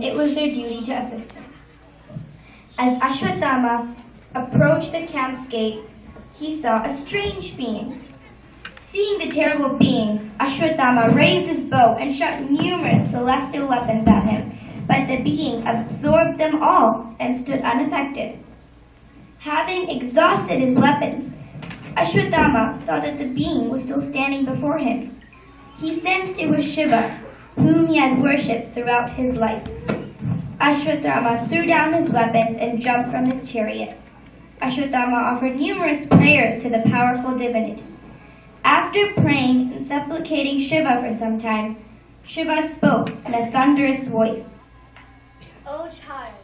It was their duty to assist him. As Ashwathama approached the camp's gate, he saw a strange being. Seeing the terrible being, Ashwathama raised his bow and shot numerous celestial weapons at him, but the being absorbed them all and stood unaffected. Having exhausted his weapons, Ashwathama saw that the being was still standing before him. He sensed it was Shiva, whom he had worshipped throughout his life. Ashwathama threw down his weapons and jumped from his chariot. Ashwathama offered numerous prayers to the powerful divinity. After praying and supplicating Shiva for some time, Shiva spoke in a thunderous voice. O child,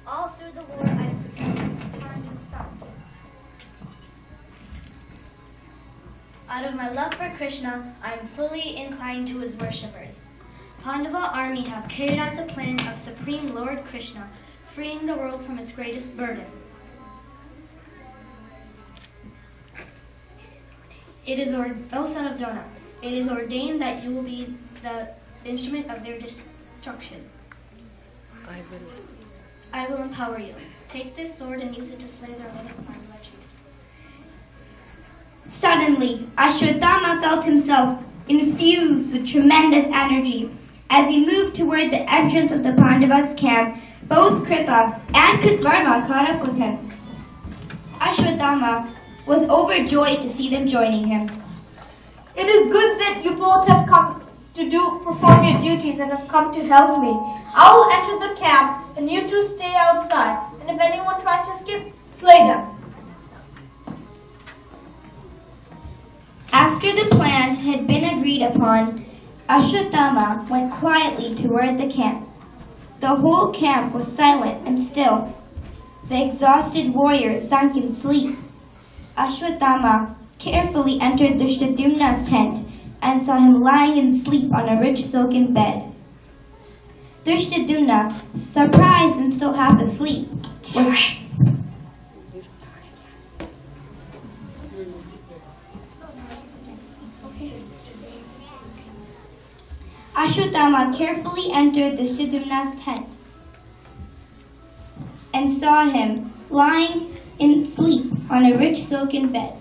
all through the war I have protected Pandu's son. Out of my love for Krishna, I am fully inclined to his worshippers. Pandava army have carried out the plan of Supreme Lord Krishna, freeing the world from its greatest burden. O son of Jonah, it is ordained that you will be the instrument of their destruction. I will empower you. Take this sword and use it to slay the remaining Pandava troops. Suddenly, Ashwathama felt himself infused with tremendous energy. As he moved toward the entrance of the Pandavas' camp, both Kripa and Kritvarma caught up with him. Ashwathama was overjoyed to see them joining him. It is good that you both have come to perform your duties and have come to help me. I will enter the camp and you two stay outside, and if anyone tries to escape, slay them. After the plan had been agreed upon, Ashwathama went quietly toward the camp. The whole camp was silent and still. The exhausted warriors sunk in sleep. Ashwathama carefully entered Drishtadyumna's tent and saw him lying in sleep on a rich silken bed. Drishtadyumna, surprised and still half asleep, Ashwathama carefully entered Drishtadyumna's tent and saw him lying in sleep on a rich silken bed.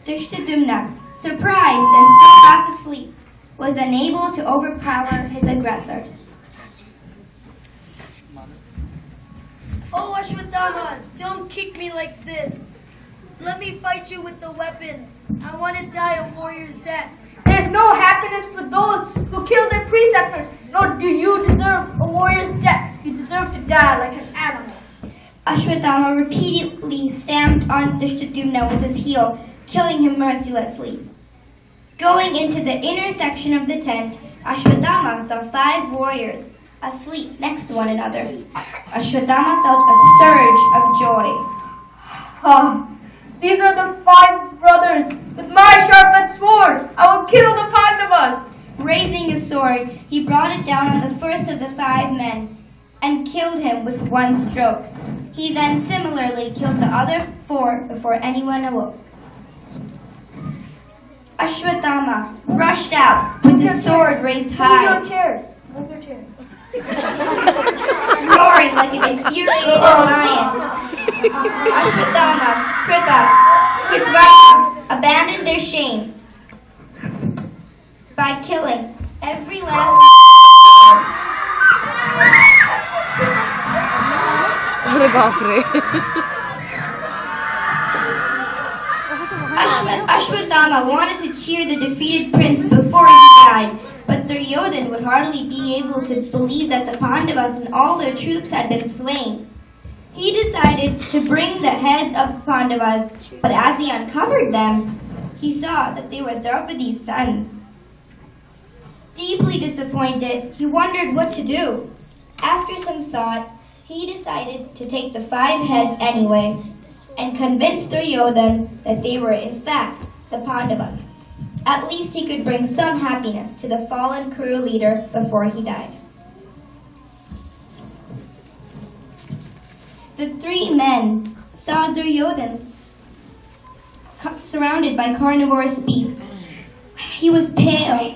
Drishtadyumna, surprised and still half asleep, was unable to overpower his aggressor. Oh, Ashwathama, don't kick me like this. Let me fight you with the weapon. I want to die a warrior's death. There is no happiness for those who kill their preceptors, nor do you deserve a warrior's death. You deserve to die like an animal. Ashwathama repeatedly stamped on Drishtadyumna with his heel, killing him mercilessly. Going into the inner section of the tent, Ashwathama saw 5 warriors asleep next to one another. Ashwathama felt a surge of joy. These are the 5 brothers. With my sharpened sword, I will kill the Pandavas. Raising his sword, he brought it down on the first of the 5 men and killed him with one stroke. He then similarly killed the other 4 before anyone awoke. Ashwathama rushed out with his sword raised high, Move your chairs. roaring like an infuriated lion. Ashwathama, Kripa, Kritvarma abandoned their shame by killing every last अरे बाप रे Ashwathama wanted to cheer the defeated prince before he died, but Duryodhan would hardly be able to believe that the Pandavas and all their troops had been slain. He decided to bring the heads of Pandavas, but as he uncovered them, he saw that they were Draupadi's sons. Deeply disappointed, he wondered what to do. After some thought, he decided to take the 5 heads anyway, and convinced Duryodhan that they were in fact the Pandavas. At least he could bring some happiness to the fallen Kuru leader before he died. The 3 men saw Duryodhan surrounded by carnivorous beasts. He was pale